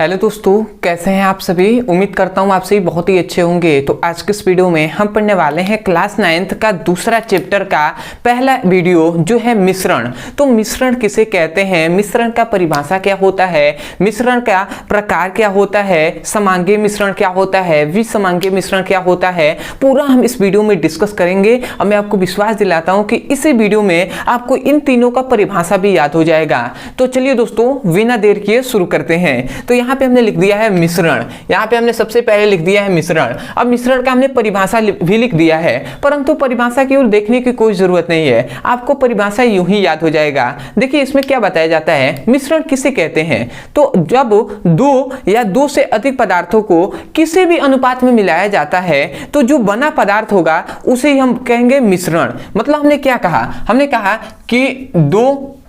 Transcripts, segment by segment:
Hello दोस्तों, कैसे हैं आप सभी। उम्मीद करता हूँ आप सभी बहुत ही अच्छे होंगे। तो आज के इस वीडियो में हम पढ़ने वाले हैं क्लास 9th का दूसरा चैप्टर का पहला वीडियो जो है मिश्रण। तो मिश्रण किसे कहते हैं, मिश्रण का परिभाषा क्या होता है, मिश्रण का प्रकार क्या होता है, समांगीय मिश्रण क्या होता है, विसमांगीय मिश्रण क्या होता है, पूरा हम इस वीडियो में डिस्कस करेंगे। और मैं आपको विश्वास दिलाता हूँ कि इसी वीडियो में आपको इन तीनों का परिभाषा भी याद हो जाएगा। तो चलिए दोस्तों, बिना देर किए शुरू करते हैं। तो यहाँ पे हमने लिख दिया है मिश्रण, यहाँ पे हमने सबसे पहले लिख दिया है मिश्रण। अब मिश्रण का हमने परिभाषा भी लिख दिया है, परंतु परिभाषा की ओर देखने की कोई जरूरत नहीं है, आपको परिभाषा यूं ही याद हो जाएगा। देखिए इसमें क्या बताया जाता है, मिश्रण किसे कहते हैं। तो जब दो या दो से अधिक पदार्थों को किसी भी अनुपात में मिलाया जाता है तो जो बना पदार्थ होगा उसे हम कहेंगे मिश्रण। मतलब हमने क्या कहा, हमने कहा कि दो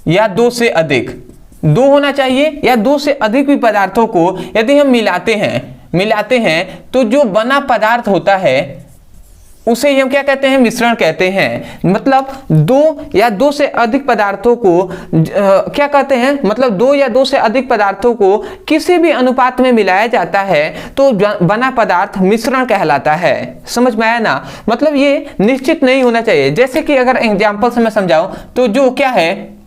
या दो से अधिक, दो होना चाहिए या दो से अधिक भी पदार्थों को यदि हम मिलाते हैं तो जो बना पदार्थ होता है उसे हम क्या कहते हैं, मिश्रण कहते हैं। मतलब दो या दो से अधिक पदार्थों को क्या कहते हैं, मतलब दो या दो से अधिक पदार्थों को किसी भी अनुपात में मिलाया जाता है तो बना पदार्थ मिश्रण कहलाता है। समझ में आया ना। मतलब ये निश्चित नहीं होना चाहिए। जैसे कि अगर एग्जाम्पल से मैं समझाऊं तो जो क्या है,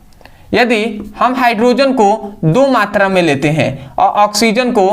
यदि हम हाइड्रोजन को दो मात्रा में लेते हैं और ऑक्सीजन को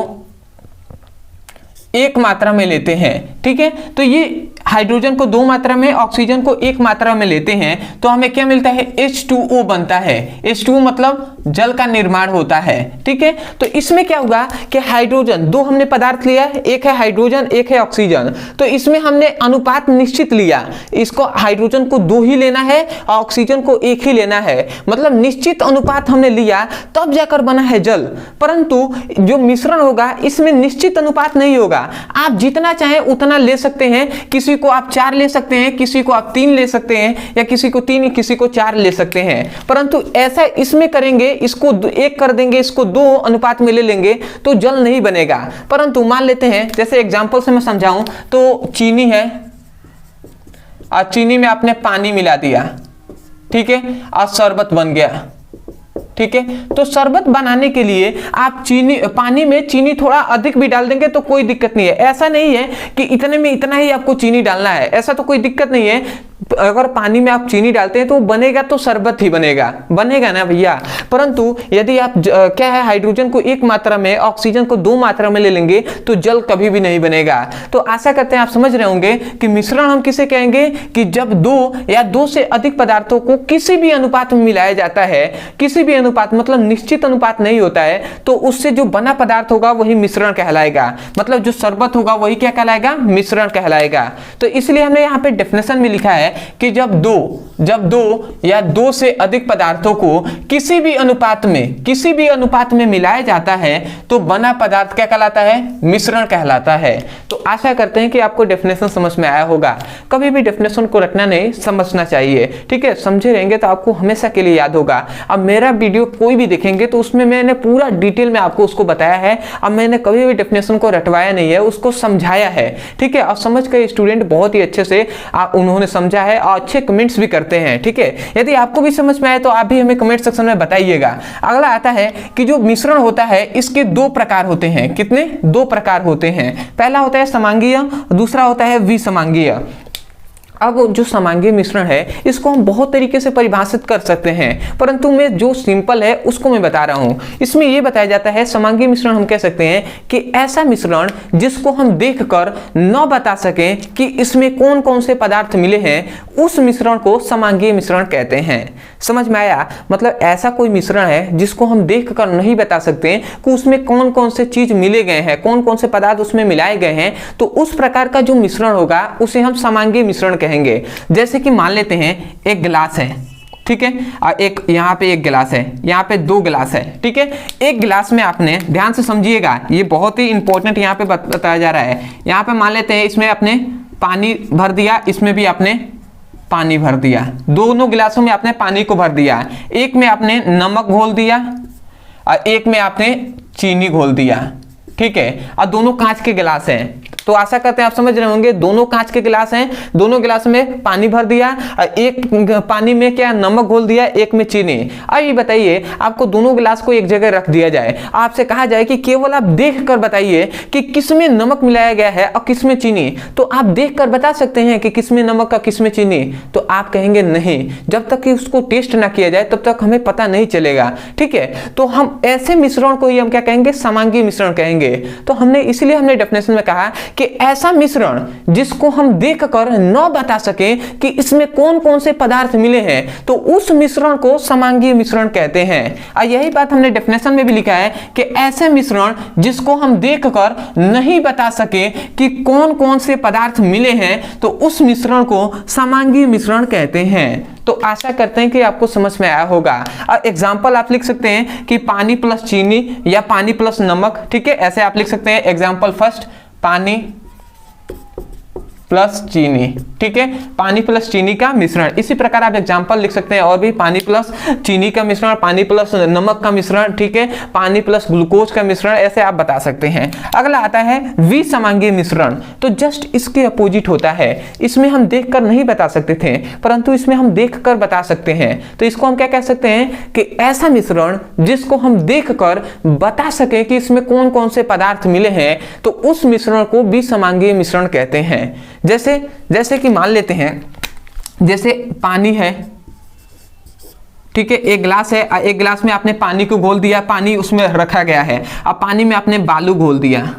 एक मात्रा में लेते हैं, ठीक है, तो ये हाइड्रोजन को दो मात्रा में, ऑक्सीजन को एक मात्रा में लेते हैं तो हमें क्या मिलता है, H2O बनता है। H2O मतलब जल का निर्माण होता है, ठीक है। तो इसमें क्या होगा कि हाइड्रोजन, दो हमने पदार्थ लिया, एक है हाइड्रोजन एक है ऑक्सीजन, तो इसमें हमने अनुपात निश्चित लिया, इसको हाइड्रोजन को दो ही लेना है और ऑक्सीजन को एक ही लेना है। मतलब निश्चित अनुपात हमने लिया तब जाकर बना है जल। परंतु जो मिश्रण होगा इसमें निश्चित अनुपात नहीं होगा, आप जितना चाहे उतना ले सकते हैं। किसी को आप 4 ले सकते हैं, किसी को आप 3 ले सकते हैं, या किसी को 3 किसी को 4 ले सकते हैं। परंतु ऐसा इसमें करेंगे, इसको 1 कर देंगे, इसको 2 अनुपात में ले लेंगे तो जल नहीं बनेगा। परंतु मान लेते हैं, जैसे एग्जांपल से मैं समझाऊं तो चीनी है और चीनी में आपने पानी मिला दिया, ठीक है, और शरबत बन गया, ठीक है। तो शरबत बनाने के लिए आप पानी में चीनी थोड़ा अधिक भी डाल देंगे तो कोई दिक्कत नहीं है। ऐसा नहीं है कि इतने में इतना ही आपको चीनी डालना है, ऐसा तो कोई दिक्कत नहीं है। अगर पानी में आप चीनी डालते हैं तो बनेगा तो शरबत ही बनेगा ना भैया। परंतु यदि आप क्या है, हाइड्रोजन को एक मात्रा में, ऑक्सीजन को 2 मात्रा में ले लेंगे तो जल कभी भी नहीं बनेगा। तो आशा करते हैं आप समझ रहे होंगे कि मिश्रण हम किसे कहेंगे कि जब दो या दो से अधिक पदार्थों को किसी भी अनुपात में मिलाया जाता है, किसी भी अनुपात मतलब निश्चित अनुपात नहीं होता है, तो उससे जो बना पदार्थ होगा वही मिश्रण कहलाएगा। मतलब जो शरबत होगा वही क्या कहलाएगा, मिश्रण कहलाएगा। तो इसलिए हमने यहाँ पे डेफिनेशन में लिखा है कि जब दो या दो से अधिक पदार्थों को किसी भी अनुपात में मिलाया जाता है तो बना पदार्थ क्या कहलाता है, मिश्रण कहलाता है। तो आशा करते हैं कि आपको डेफिनेशन समझ में आया होगा। कभी भी डेफिनेशन को रटना नहीं, समझना चाहिए, ठीक है। समझे रहेंगे तो आपको हमेशा के लिए याद होगा। अब मेरा वीडियो कोई भी देखेंगे तो उसमें मैंने पूरा डिटेल में आपको उसको बताया है। अब मैंने कभी भी डेफिनेशन को रटवाया नहीं है, उसको समझाया है, ठीक है। और समझ के स्टूडेंट बहुत ही अच्छे से उन्होंने समझा है और अच्छे कमेंट्स भी करते हैं, ठीक है। यदि आपको भी समझ में आए तो आप भी हमें कमेंट सेक्शन में बताइएगा। अगला आता है कि जो मिश्रण होता है इसके 2 प्रकार होते हैं। कितने? 2 प्रकार होते हैं। पहला होता है समांगीय, दूसरा होता है विसमांगीय। अब जो समांगीय मिश्रण है इसको हम बहुत तरीके से परिभाषित कर सकते हैं, परंतु मैं जो सिंपल है उसको मैं बता रहा हूं। इसमें यह बताया जाता है, समांगीय मिश्रण हम कह सकते हैं कि ऐसा मिश्रण जिसको हम देखकर न बता सकें कि इसमें कौन कौन से पदार्थ मिले हैं, उस मिश्रण को समांगीय मिश्रण कहते हैं। समझ में आया। मतलब ऐसा कोई मिश्रण है जिसको हम देखकर नहीं बता सकते कि उसमें कौन कौन से चीज मिले गए हैं, कौन कौन से पदार्थ उसमें मिलाए गए हैं, तो उस प्रकार का जो मिश्रण होगा उसे हम समांगीय मिश्रण कहेंगे। जैसे कि मान लेते हैं एक गिलास है, ठीक है, और एक यहाँ पे एक गिलास है, यहाँ पे 2 गिलास है, ठीक है। एक गिलास में आपने ध्यान से समझिएगा, ये बहुत ही इंपॉर्टेंट यहाँ पे बताया जा रहा है। यहाँ पे मान लेते हैं इसमें आपने पानी भर दिया, इसमें भी आपने पानी भर दिया, दोनों गिलासों में आपने पानी को भर दिया। एक में आपने नमक घोल दिया और एक में आपने चीनी घोल दिया, ठीक है। और दोनों कांच के गिलास हैं। तो आशा करते हैं आप समझ रहे होंगे। दोनों कांच के गिलास हैं, दोनों गिलास में पानी भर दिया, एक पानी में क्या नमक घोल दिया, एक में चीनी। अब ये बताइए आपको दोनों गिलास को एक जगह रख दिया जाए, आपसे कहा जाए कि केवल आप देख कर बताइए कि किसमें नमक मिलाया गया है और किसमें चीनी। तो आप देख कर बता सकते हैं कि किसमें नमक और किसमें चीनी? तो आप कहेंगे नहीं, जब तक कि उसको टेस्ट ना किया जाए तब तक हमें पता नहीं चलेगा। ठीक है, तो हम ऐसे मिश्रण को ही हम क्या कहेंगे? समांगी मिश्रण कहेंगे। तो इसीलिए हमने डेफिनेशन में कहा कि ऐसा मिश्रण जिसको हम देखकर न बता सके कि इसमें कौन कौन से पदार्थ मिले हैं, तो उस मिश्रण को समांगी मिश्रण कहते हैं। और यही बात हमने डेफिनेशन में भी लिखा है कि ऐसे मिश्रण जिसको हम देखकर नहीं बता सके कि कौन कौन से पदार्थ मिले हैं, तो उस मिश्रण को समांगी मिश्रण कहते हैं। तो आशा करते हैं कि आपको समझ में आया होगा। और एग्जाम्पल आप लिख सकते हैं कि पानी प्लस चीनी या पानी प्लस नमक। ठीक है, ऐसे आप लिख सकते हैं। एग्जाम्पल फर्स्ट, पानी प्लस चीनी। ठीक है, पानी प्लस चीनी का मिश्रण। इसी प्रकार आप एग्जांपल लिख सकते हैं और भी, पानी प्लस चीनी का मिश्रण, पानी प्लस नमक का मिश्रण। ठीक है, पानी प्लस ग्लूकोज का मिश्रण, ऐसे आप बता सकते हैं। अगला आता है विसमांगी मिश्रण। तो जस्ट इसके अपोजिट होता है। इसमें हम देखकर नहीं बता सकते थे, परंतु इसमें हम देखकर बता सकते हैं। तो इसको हम क्या कह सकते हैं कि ऐसा मिश्रण जिसको हम देखकर बता सके कि इसमें कौन कौन से पदार्थ मिले हैं, तो उस मिश्रण को विसमांगी मिश्रण कहते हैं। जैसे कि मान लेते हैं, जैसे पानी है, ठीक है, एक गिलास है, एक गिलास में आपने पानी को घोल दिया, पानी उसमें रखा गया है। अब पानी में आपने बालू घोल दिया,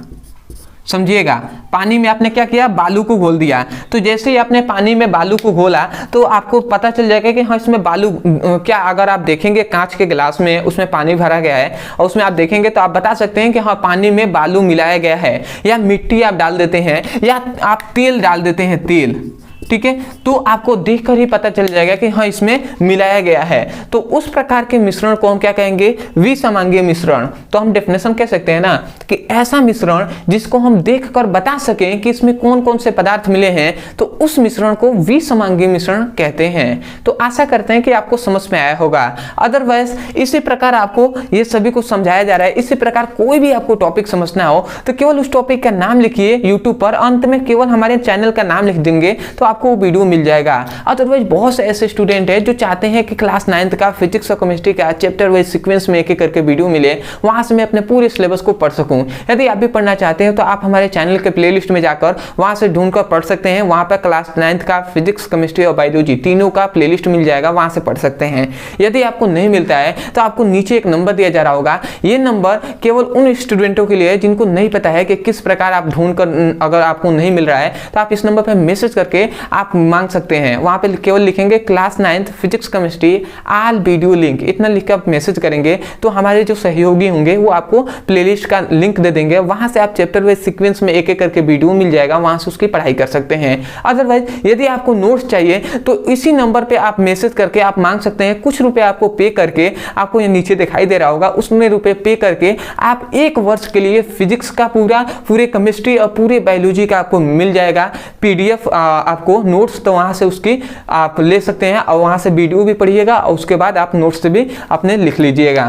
समझिएगा, पानी में आपने क्या किया? बालू को घोल दिया। तो जैसे ही आपने पानी में बालू को घोला तो आपको पता चल जाएगा कि हाँ इसमें बालू क्या, अगर आप देखेंगे कांच के गिलास में उसमें पानी भरा गया है और उसमें आप देखेंगे तो आप बता सकते हैं कि हाँ पानी में बालू मिलाया गया है, या मिट्टी आप डाल देते हैं, या आप तेल डाल देते हैं, तेल। ठीक है, तो आपको देखकर ही पता चल जाएगा कि हाँ इसमें मिलाया गया है। तो उस प्रकार के मिश्रण को हम क्या कहेंगे? विसमांगी मिश्रण। तो हम डेफिनेशन कह सकते हैं ना कि ऐसा मिश्रण जिसको हम देखकर बता सकें कि इसमें कौन कौन से पदार्थ मिले हैं, तो उस मिश्रण को विसमांगी मिश्रण कहते हैं। तो आशा करते हैं कि आपको समझ में आया होगा। अदरवाइज इसी प्रकार आपको ये सभी कुछ समझाया जा रहा है। इसी प्रकार कोई भी आपको टॉपिक समझना हो तो केवल उस टॉपिक का नाम लिखिए यूट्यूब पर, अंत में केवल हमारे चैनल का नाम लिख देंगे तो आपको वीडियो मिल जाएगा। अदरवाइज बहुत से ऐसे स्टूडेंट हैं जो चाहते हैं कि क्लास 9th का फिजिक्स और केमिस्ट्री का चैप्टर वाइज सीक्वेंस में एक एक करके वीडियो मिले, वहां से मैं अपने पूरे सिलेबस को पढ़ सकूं। यदि आप भी पढ़ना चाहते हैं तो आप हमारे चैनल के प्लेलिस्ट में जाकर वहां से ढूंढकर पढ़ सकते हैं। वहां पर क्लास 9th का फिजिक्स, केमिस्ट्री और बायोलॉजी तीनों का प्लेलिस्ट मिल जाएगा, वहां से पढ़ सकते हैं। यदि आपको नहीं मिलता है तो आपको नीचे एक नंबर दिया जा रहा होगा। ये नंबर केवल उन स्टूडेंटों के लिए जिनको नहीं पता है कि किस प्रकार आप ढूंढकर, अगर आपको नहीं मिल रहा है तो आप इस नंबर पर मैसेज करके आप मांग सकते हैं। वहां पे केवल लिखेंगे class 9th physics chemistry all video link, इतना लिखकर आप मैसेज करेंगे तो हमारे जो सहयोगी होंगे वो आपको प्लेलिस्ट का लिंक दे देंगे। वहां से आप चैप्टर वाइज सीक्वेंस में एक एक करके वीडियो मिल जाएगा, वहां से उसकी पढ़ाई कर सकते हैं। अदरवाइज यदि आपको नोट्स चाहिए तो इसी नंबर पे आप मैसेज करके आप मांग सकते हैं। कुछ रुपए आपको पे करके, आपको ये नीचे दिखाई दे रहा होगा, उसमें रुपए पे करके आप 1 वर्ष के लिए फिजिक्स का पूरे केमिस्ट्री और पूरे बायोलॉजी का आपको मिल जाएगा PDF, आपको नोट्स। तो वहां से उसकी आप ले सकते हैं और वहां से वीडियो भी पढ़िएगा और उसके बाद आप नोट्स से भी अपने लिख लीजिएगा।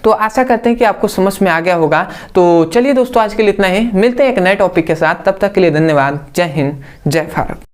तो आशा करते हैं कि आपको समझ में आ गया होगा। तो चलिए दोस्तों, आज के लिए इतना ही। मिलते हैं एक नए टॉपिक के साथ, तब तक के लिए धन्यवाद। जय हिंद, जय भारत।